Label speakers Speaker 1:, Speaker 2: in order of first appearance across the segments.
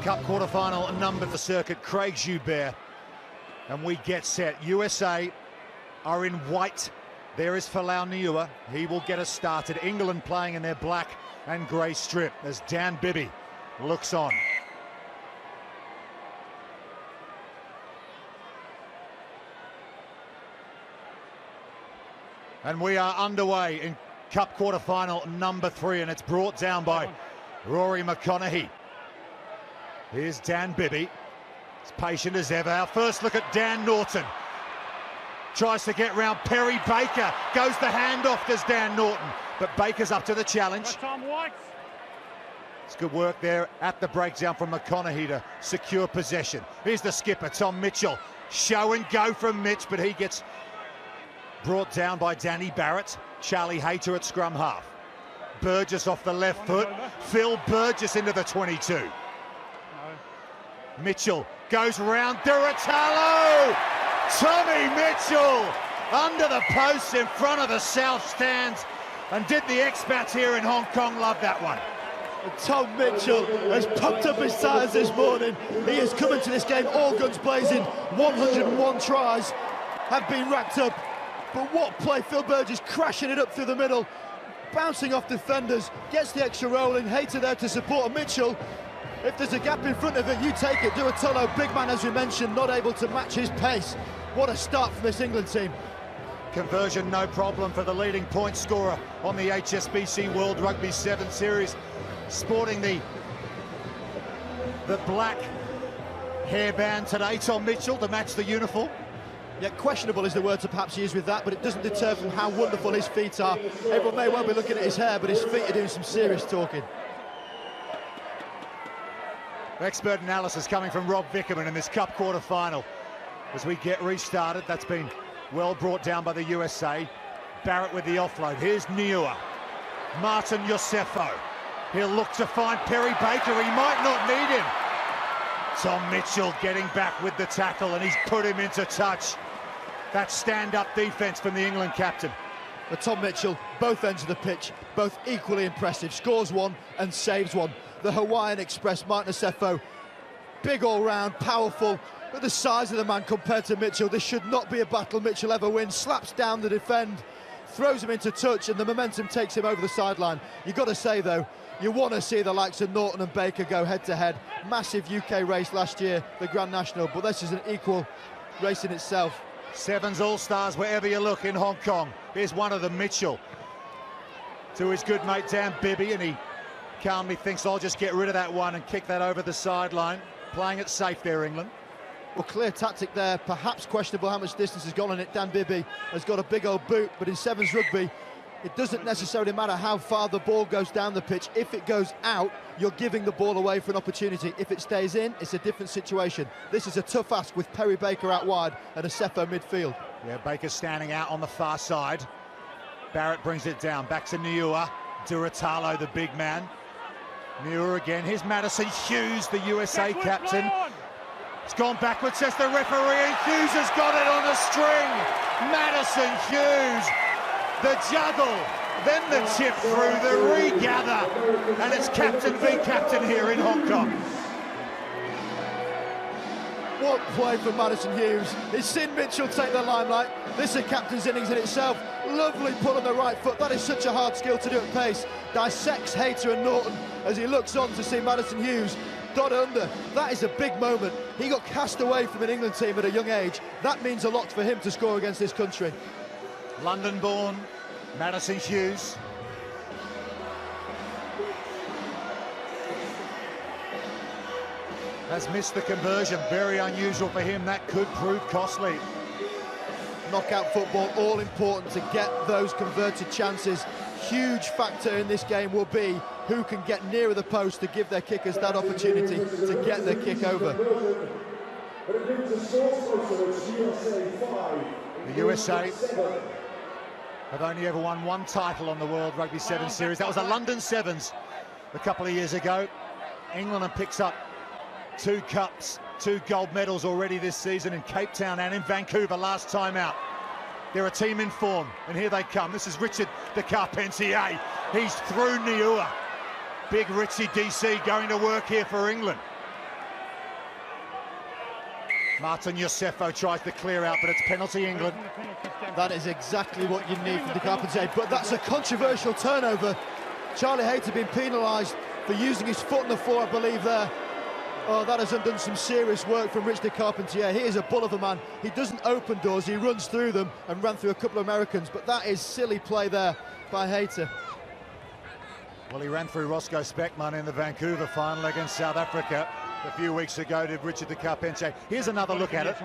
Speaker 1: Cup quarter-final number the circuit, Craig Joubert. And we get set. USA are in white. There is Folau Niua. He will get us started. England playing in their black and grey strip as Dan Bibby looks on. And we are underway in Cup quarter-final number 3, and it's brought down by Rory McConaughey. Here's Dan Bibby. As patient as ever. Our first look at Dan Norton. Tries to get round Perry Baker. Goes the handoff, does Dan Norton. But Baker's up to the challenge. It's good work there at the breakdown from McConaughey to secure possession. Here's the skipper, Tom Mitchell. Show and go from Mitch, but he gets brought down by Danny Barrett. Charlie Hayter at scrum half. Burgess off the left foot. Phil Burgess into the 22. Mitchell goes round Duratalo. Tommy Mitchell under the posts in front of the South Stands, and did the expats here in Hong Kong love that one.
Speaker 2: Tom Mitchell has pumped up his tires this morning. He has come into this game all guns blazing. 101 tries have been racked up. But what play, Phil Burgess crashing it up through the middle, bouncing off defenders, gets the extra rolling. Hayter there to support Mitchell. If there's a gap in front of it, you take it. Duratolo, big man as we mentioned, not able to match his pace. What a start from this England team.
Speaker 1: Conversion no problem for the leading point scorer on the HSBC World Rugby 7 Series. Sporting the black hairband today, Tom Mitchell, to match the uniform.
Speaker 2: Yeah, questionable is the word to perhaps use with that, but it doesn't deter from how wonderful his feet are. Everyone may well be looking at his hair, but his feet are doing some serious talking.
Speaker 1: Expert analysis coming from Rob Vickerman in this Cup quarter-final. As we get restarted, that's been well brought down by the USA. Barrett with the offload. Here's Niua. Martin Josefo. He'll look to find Perry Baker. He might not need him. Tom Mitchell getting back with the tackle, and he's put him into touch. That stand-up defence from the England captain.
Speaker 2: But Tom Mitchell, both ends of the pitch, both equally impressive. Scores one and saves one. The Hawaiian Express, Martin Josefo, big all-round, powerful, but the size of the man compared to Mitchell, this should not be a battle Mitchell ever wins. Slaps down the defend, throws him into touch, and the momentum takes him over the sideline. You've got to say, though, you want to see the likes of Norton and Baker go head-to-head. Massive UK race last year, the Grand National, but this is an equal race in itself.
Speaker 1: Sevens All-Stars wherever you look in Hong Kong. Here's one of them, Mitchell, to his good mate Dan Bibby, and he calmly thinks, I'll just get rid of that one and kick that over the sideline. Playing it safe there, England.
Speaker 2: Well, clear tactic there, perhaps questionable how much distance has gone on it. Dan Bibby has got a big old boot, but in Sevens rugby, it doesn't necessarily matter how far the ball goes down the pitch. If it goes out, you're giving the ball away for an opportunity. If it stays in, it's a different situation. This is a tough ask with Perry Baker out wide and Josefo midfield.
Speaker 1: Yeah, Baker standing out on the far side. Barrett brings it down, back to Niua. Duratalo, the big man. Niua again. Here's Madison Hughes, the USA captain. It's gone backwards, says the referee, and Hughes has got it on a string. Madison Hughes, the juggle, then the chip through, the regather, and it's captain v captain here in Hong Kong.
Speaker 2: What play from Madison Hughes. He's seen Mitchell take the limelight. This is a captain's innings in itself. Lovely pull on the right foot. That is such a hard skill to do at pace. Dissects Hayter and Norton as he looks on to see Madison Hughes dot under. That is a big moment. He got cast away from an England team at a young age. That means a lot for him to score against this country.
Speaker 1: London-born Madison Hughes. Has missed the conversion. Very unusual for him. That could prove costly.
Speaker 2: Knockout football, all important to get those converted chances. Huge factor in this game will be who can get nearer the post to give their kickers that opportunity to get their kick over.
Speaker 1: The USA have only ever won one title on the World Rugby 7 Series. That was the London Sevens a couple of years ago. England picks up 2 cups, 2 gold medals already this season in Cape Town and in Vancouver last time out. They're a team in form, and here they come. This is Richard de Carpentier. He's through Niua. Big Richie DC going to work here for England. Martin Iosefo tries to clear out, but it's penalty England.
Speaker 2: That is exactly what you need from De Carpentier, but that's a controversial turnover. Charlie Hayter being penalised for using his foot on the floor, I believe, there. Oh, that has undone some serious work from Rich De Carpentier. He is a bull of a man. He doesn't open doors, he runs through them and ran through a couple of Americans, but that is silly play there by Hayter.
Speaker 1: Well, he ran through Roscoe Speckman in the Vancouver final against South Africa a few weeks ago, did Richard De Carpentier. Here's another look at it.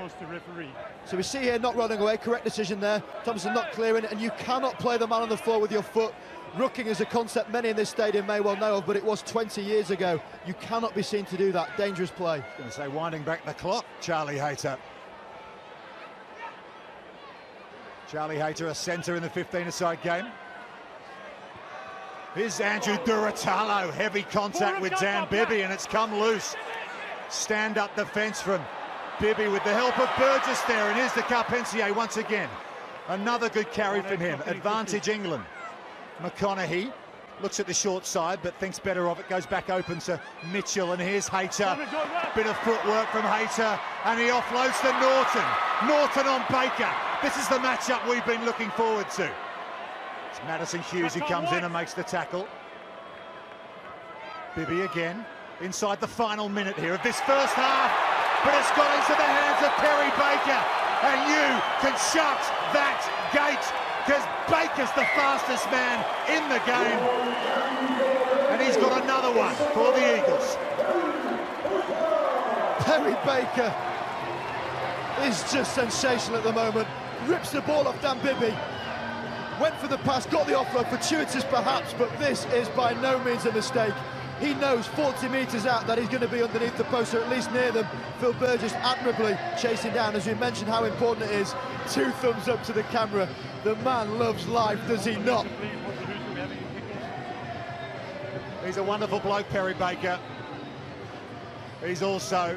Speaker 2: So we see here not running away, correct decision there. Thompson not clearing it, and you cannot play the man on the floor with your foot. Rooking is a concept many in this stadium may well know of, but it was 20 years ago. You cannot be seen to do that. Dangerous play.
Speaker 1: Going to say winding back the clock, Charlie Hayter. Charlie Hayter, a centre in the 15-a-side game. Here's Andrew Duratalo, heavy contact with Dan Bibby, and it's come loose. Stand-up defence from Bibby with the help of Burgess there, and here's De Carpentier once again. Another good carry from him. Advantage England. McConaughey looks at the short side, but thinks better of it, goes back open to Mitchell, and here's Hayter. Bit of footwork from Hayter, and he offloads to Norton. Norton on Baker. This is the matchup we've been looking forward to. It's Madison Hughes who comes in and makes the tackle. Bibby again, inside the final minute here of this first half, but it's got into the hands of Perry Baker, and you can shut that gate, because Baker's the fastest man in the game, and he's got another one for the Eagles.
Speaker 2: Perry Baker is just sensational at the moment. Rips the ball off Dan Bibby, went for the pass, got the offload, fortuitous perhaps, but this is by no means a mistake. He knows 40 metres out that he's going to be underneath the post, or at least near them. Phil Burgess admirably chasing down, as we mentioned how important it is. 2 thumbs up to the camera. The man loves life, does he not?
Speaker 1: He's a wonderful bloke, Perry Baker. He's also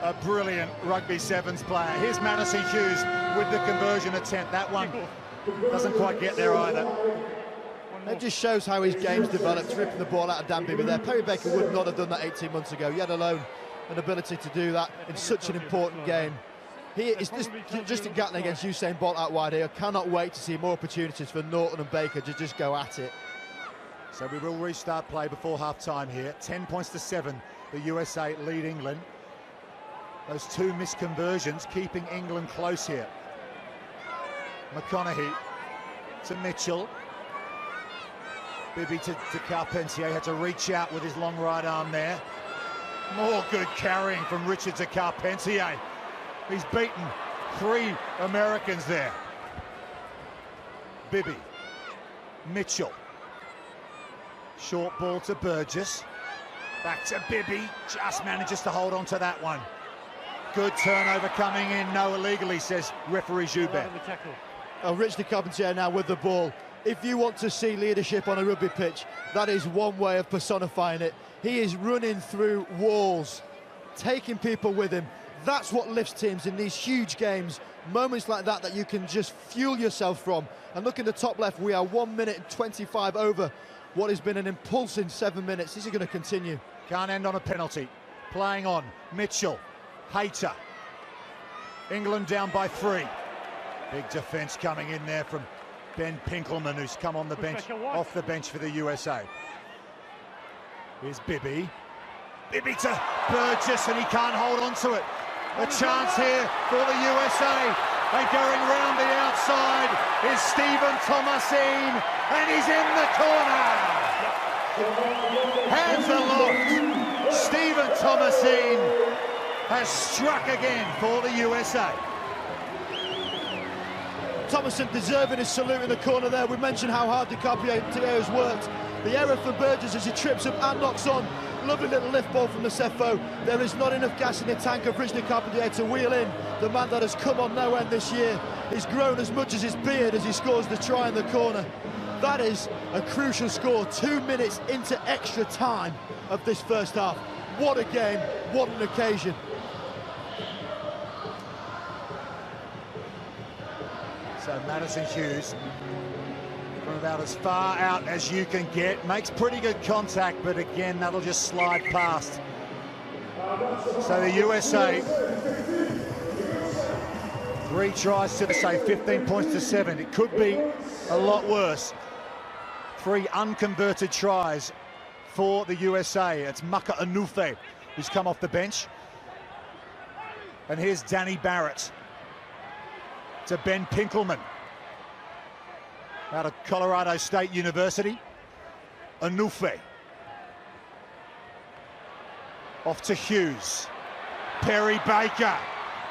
Speaker 1: a brilliant rugby sevens player. Here's Madison Hughes with the conversion attempt. That one doesn't quite get there either.
Speaker 2: It just shows how his game's developed, ripping the ball out of Dan Bibby there. Perry Baker would not have done that 18 months ago, yet alone an ability to do that in such an important game. He is just at Gatton against Usain Bolt out wide here. Cannot wait to see more opportunities for Norton and Baker to just go at it.
Speaker 1: So we will restart play before half-time here. 10 points to 7, the USA lead England. Those 2 missed conversions keeping England close here. McConaughey to Mitchell. Bibby to Carpentier, had to reach out with his long right arm there. More good carrying from Richard De Carpentier. He's beaten 3 Americans there. Bibby, Mitchell. Short ball to Burgess. Back to Bibby, just manages to hold on to that one. Good turnover coming in, no illegally, says referee Joubert.
Speaker 2: Oh, Rich De Carpentier now with the ball. If you want to see leadership on a rugby pitch, that is one way of personifying it. He is running through walls, taking people with him. That's what lifts teams in these huge games. Moments like that you can just fuel yourself from. And look in the top left, we are 1 minute and 25 over what has been an impulsive 7 minutes. This is going to continue.
Speaker 1: Can't end on a penalty. Playing on, Mitchell, Hayter. England down by 3. Big defence coming in there from Ben Pinkelman, who's come on the bench, off the bench for the USA. Here's Bibby. Bibby to Burgess, and he can't hold on to it. A chance here for the USA. And going round the outside is Stephen Thomasine, and he's in the corner. Hands aloft. Stephen Thomasine has struck again for the USA.
Speaker 2: Thomason deserving his salute in the corner there. We mentioned how hard De Carpentier has worked. The error for Burgess as he trips up and knocks on. Lovely little lift ball from the Nosefo. There is not enough gas in the tank of Rich De Carpentier to wheel in the man that has come on no end this year. He's grown as much as his beard as he scores the try in the corner. That is a crucial score, 2 minutes into extra time of this first half. What a game, what an occasion.
Speaker 1: So Madison Hughes, from about as far out as you can get, makes pretty good contact, but again, that'll just slide past. So the USA 3 tries to say 15 points to 7. It could be a lot worse. 3 unconverted tries for the USA. It's Maka Anufe who's come off the bench. And here's Danny Barrett to Ben Pinkelman out of Colorado State University. Anufe off to Hughes. Perry Baker,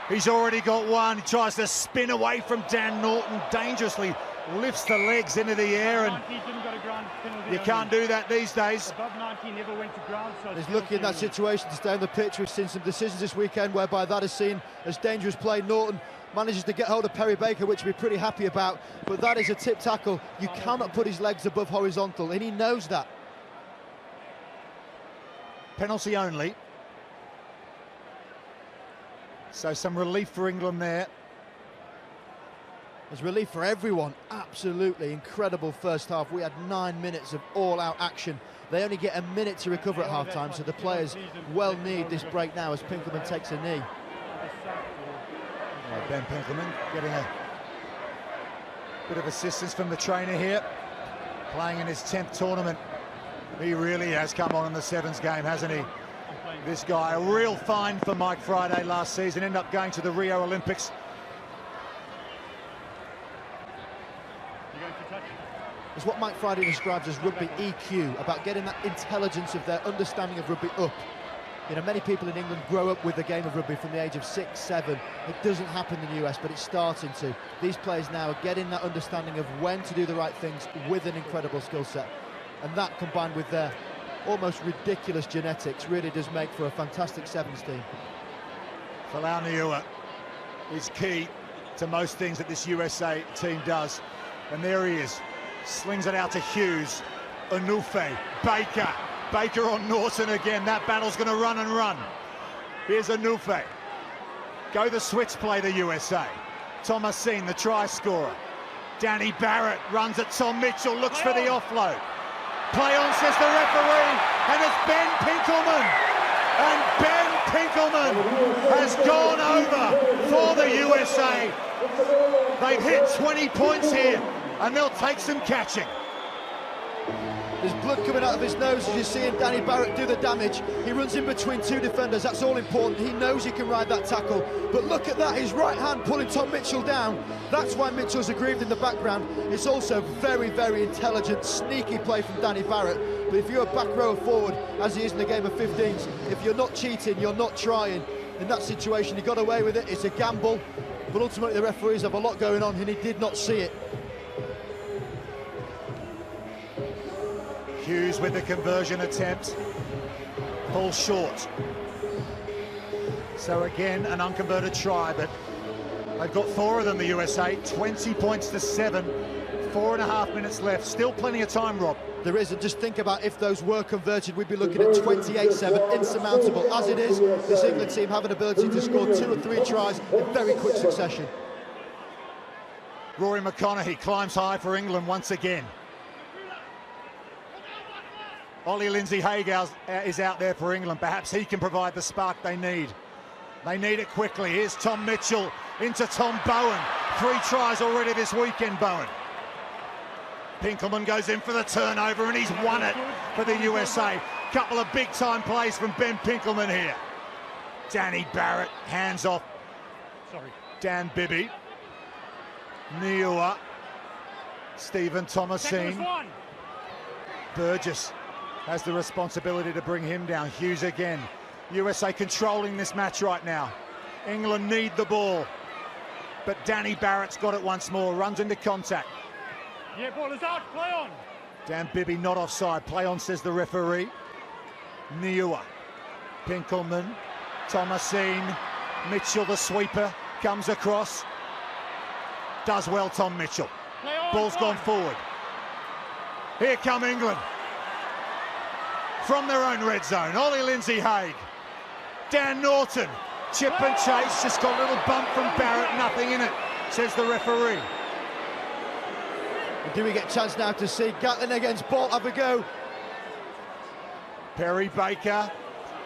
Speaker 1: he's already got one. He tries to spin away from Dan Norton, dangerously lifts the legs into the air, and you can't do that these days.
Speaker 3: Above 90 never went to ground, so
Speaker 2: He's lucky in that situation to stay on the pitch. We've seen some decisions this weekend whereby that is seen as dangerous play. Norton manages to get hold of Perry Baker, which we're pretty happy about, but that is a tip tackle. You cannot put his legs above horizontal, and he knows that.
Speaker 1: Penalty only. So some relief for England there.
Speaker 2: There's relief for everyone. Absolutely incredible first half. We had 9 minutes of all-out action. They only get a minute to recover at half-time, so the players well need this break now as Pinkelman takes a knee.
Speaker 1: Ben Pinkelman getting a bit of assistance from the trainer here, playing in his 10th tournament. He really has come on in the Sevens game, hasn't he? This guy, a real find for Mike Friday last season, ended up going to the Rio Olympics.
Speaker 2: It's what Mike Friday describes as rugby EQ, about getting that intelligence of their understanding of rugby up. You know, many people in England grow up with the game of rugby from the age of 6, 7. It doesn't happen in the US, but it's starting to. These players now are getting that understanding of when to do the right things with an incredible skill set. And that, combined with their almost ridiculous genetics, really does make for a fantastic Sevens team.
Speaker 1: Folau Niua is key to most things that this USA team does. And there he is. Slings it out to Hughes. Anufe. Baker. Baker on Norton again. That battle's going to run and run. Here's Anufe. Go the switch play, the USA. Thomasine, the try scorer. Danny Barrett runs at Tom Mitchell, looks for the offload. Play on, says the referee, and it's Ben Pinkelman. And Ben Pinkelman has gone over for the USA. They've hit 20 points here, and they'll take some catching.
Speaker 2: There's blood coming out of his nose as you're seeing Danny Barrett do the damage. He runs in between 2 defenders, that's all important. He knows he can ride that tackle. But look at that, his right hand pulling Tom Mitchell down. That's why Mitchell's aggrieved in the background. It's also very, very intelligent, sneaky play from Danny Barrett. But if you're a back row forward, as he is in the game of 15s, if you're not cheating, you're not trying. In that situation, he got away with it. It's a gamble. But ultimately, the referees have a lot going on, and he did not see it.
Speaker 1: Hughes with the conversion attempt, falls short. So again, an unconverted try, but they've got 4 of them, the USA, 20 points to 7, 4.5 minutes left, still plenty of time, Rob.
Speaker 2: There is, and just think about if those were converted, we'd be looking at 28-7, insurmountable. As it is, this England team have an ability to score 2 or 3 tries in very quick succession.
Speaker 1: Rory McConaughey climbs high for England once again. Ollie Lindsay-Haig is out there for England. Perhaps he can provide the spark they need. They need it quickly. Here's Tom Mitchell into Tom Bowen. 3 tries already this weekend, Bowen. Pinkelman goes in for the turnover, and he's won it for the USA. Couple of big-time plays from Ben Pinkelman here. Danny Barrett, hands off. Dan Bibby. Niua. Stephen Thomasine. Burgess has the responsibility to bring him down. Hughes again. USA controlling this match right now. England need the ball. But Danny Barrett's got it once more. Runs into contact.
Speaker 3: Yeah, ball is out. Play on.
Speaker 1: Dan Bibby not offside. Play on, says the referee. Niua. Pinkelman. Thomasine. Mitchell, the sweeper, comes across. Does well, Tom Mitchell. Ball's gone forward. Here come England. From their own red zone, Ollie Lindsay-Haig. Dan Norton, chip and chase, just got a little bump from Barrett, nothing in it, says the referee.
Speaker 2: Do we get a chance now to see Gatlin against Bolt have a go?
Speaker 1: Perry Baker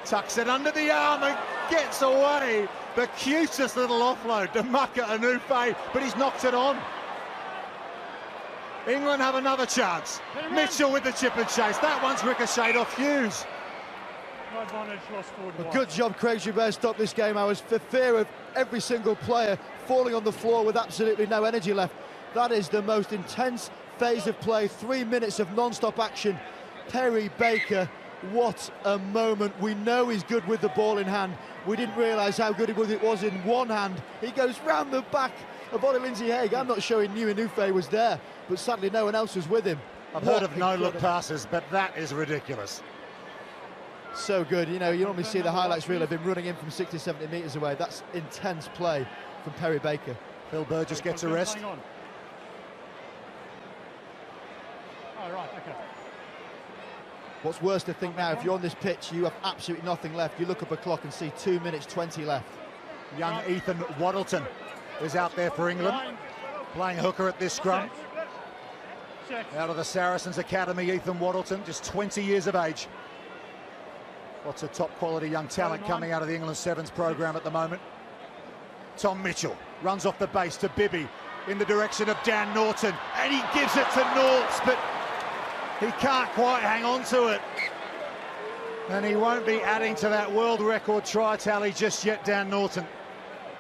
Speaker 1: tucks it under the arm and gets away. The cutest little offload to Maka Anufe, but he's knocked it on. England have another chance. Mitchell with the chip and chase. That one's ricocheted off Hughes.
Speaker 3: No advantage, lost forward
Speaker 2: A
Speaker 3: one.
Speaker 2: good job, Craig Joubert stopped this game. I was for fear of every single player falling on the floor with absolutely no energy left. That is the most intense phase of play. 3 minutes of non-stop action. Perry Baker, what a moment. We know he's good with the ball in hand. We didn't realise how good it was in one hand. He goes round the back of Ollie Lindsay-Haig. I'm not sure he knew Anufe was there, but sadly no one else was with him.
Speaker 1: I've heard of no-look passes, but that is ridiculous.
Speaker 2: So good. You know, you normally see the highlights reel of him running in from 60, 70 metres away. That's intense play from Perry Baker.
Speaker 1: Phil Burgess gets a rest.
Speaker 3: Hang on. Oh, right, okay.
Speaker 2: What's worse to think now, if you're on this pitch, you have absolutely nothing left. You look up a clock and see 2 minutes 20 left.
Speaker 1: Young Ethan Waddleton is out there for England, playing hooker at this scrum.
Speaker 3: Set.
Speaker 1: Out of the Saracens Academy, Ethan Waddleton, just 20 years of age. Lots of top quality young talent coming out of the England Sevens programme at the moment. Tom Mitchell runs off the base to Bibby in the direction of Dan Norton, and he gives it to Norts, but he can't quite hang on to it. And he won't be adding to that world record try tally just yet, Dan Norton.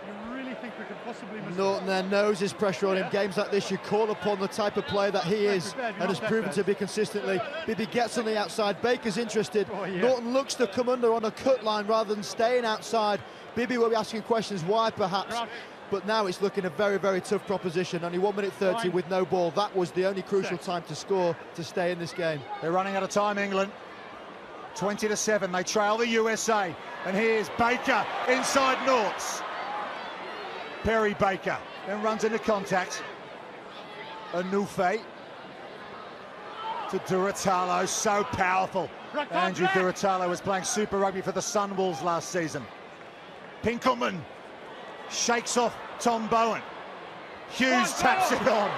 Speaker 3: You really think we could possibly miss
Speaker 2: Norton then knows his pressure on him. Games like this, you call upon the type of player that he is and has proven to be consistently. Bibby gets on the outside. Baker's interested.
Speaker 3: Oh, yeah.
Speaker 2: Norton looks to come under on a cut line rather than staying outside. Bibby will be asking questions why, perhaps.
Speaker 3: Crouch.
Speaker 2: But now it's looking a very, very tough proposition. Only 1 minute 30
Speaker 3: Line.
Speaker 2: with no ball. That was the only crucial
Speaker 3: Set.
Speaker 2: time to score to stay in this game.
Speaker 1: They're running out of time, England. 20-7, they trail the USA. And here's Baker inside Norts. Perry Baker then runs into contact. Anufe to Duratalo, so powerful. Andrew Duratalo was playing Super Rugby for the Sunwolves last season. Pinkelman shakes off Tom Bowen. Hughes taps it on.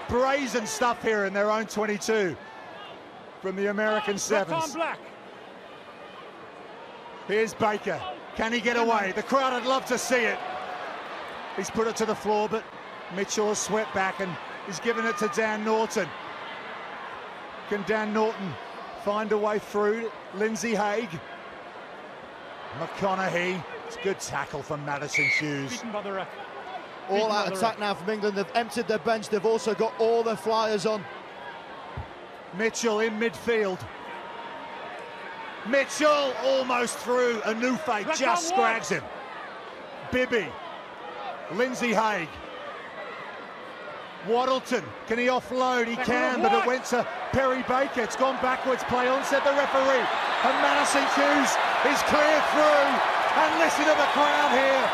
Speaker 1: Brazen stuff here in their own 22 from the American Sevens.
Speaker 3: Black.
Speaker 1: Here's Baker. Can he get away? The crowd would love to see it. He's put it to the floor, but Mitchell has swept back and he's given it to Dan Norton. Can Dan Norton find a way through? Lindsay-Haig. McConaughey. It's a good tackle from Madison Hughes.
Speaker 3: Beaten by the ref.
Speaker 2: All out attack now from England. They've emptied their bench. They've also got all their flyers on.
Speaker 1: Mitchell in midfield. Mitchell almost through. Anufe just scrags him. Bibby. Lindsay-Haig. Waddleton, can he offload? He can, but it went to Perry Baker. It's gone backwards. Play on, said the referee. And Madison Hughes is clear through. And listen to the crowd here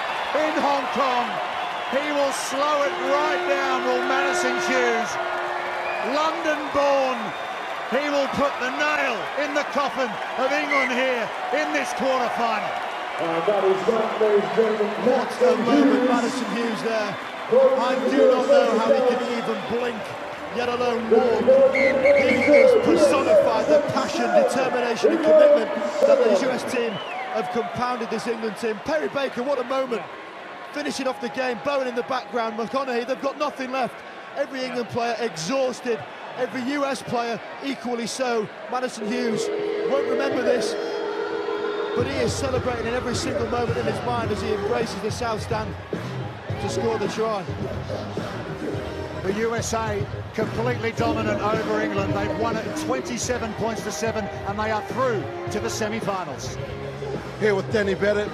Speaker 1: in Hong Kong. He will slow it right down, will Madison Hughes. London born. He will put the nail in the coffin of England here in this quarter-final.
Speaker 2: What a moment, Madison Hughes there. I do not know how he can even blink, yet alone walk. He has personified the passion, determination and commitment that the US team have compounded this England team. Perry Baker, what a moment. Finishing off the game, Bowen in the background, McConaughey, they've got nothing left. Every England player exhausted, every US player equally so. Madison Hughes won't remember this, but he is celebrating in every single moment in his mind as he embraces the South Stand to score the try.
Speaker 1: The USA completely dominant over England. They've won it 27 points to 7 and they are through to the semi-finals.
Speaker 4: Here with Danny Barrett.